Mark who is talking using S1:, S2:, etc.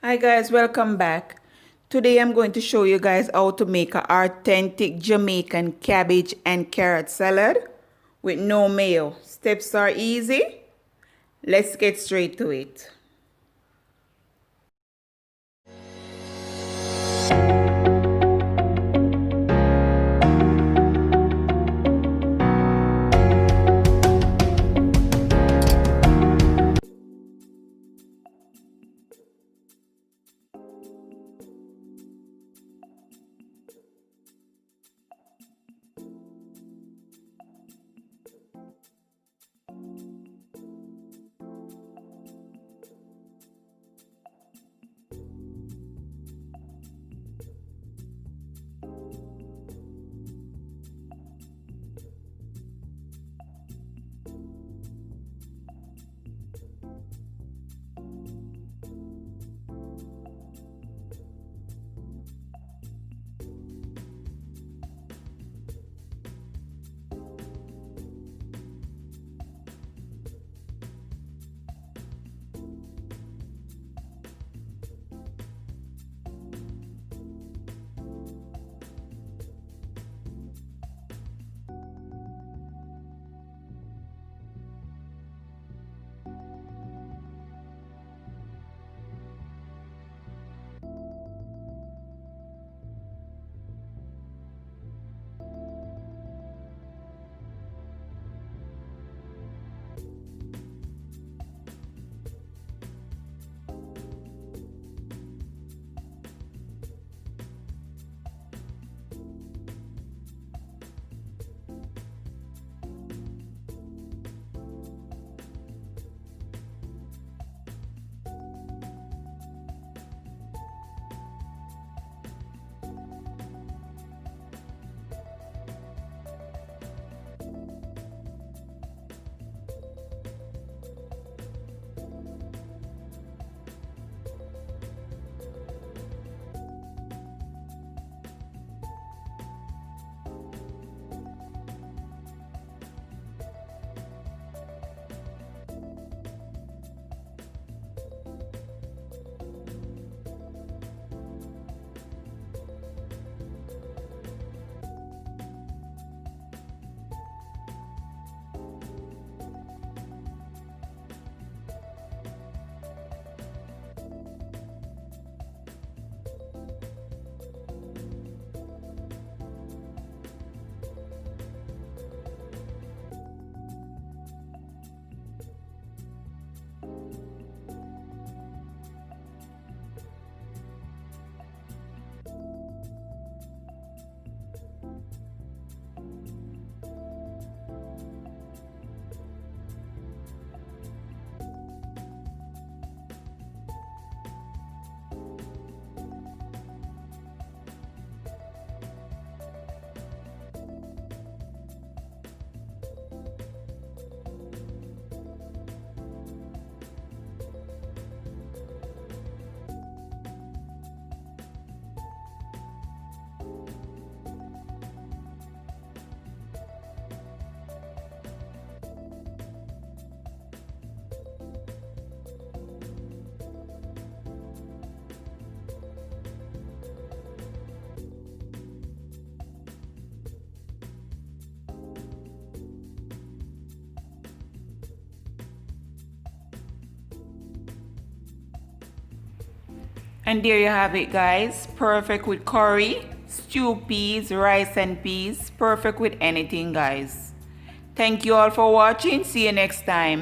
S1: Hi guys, welcome back. Today I'm going to show you guys how to make an authentic Jamaican cabbage and carrot salad with no mayo. Steps are easy. Let's get straight to it. And there you have it guys, perfect with curry, stew peas, rice and peas, perfect with anything guys. Thank you all for watching, see you next time.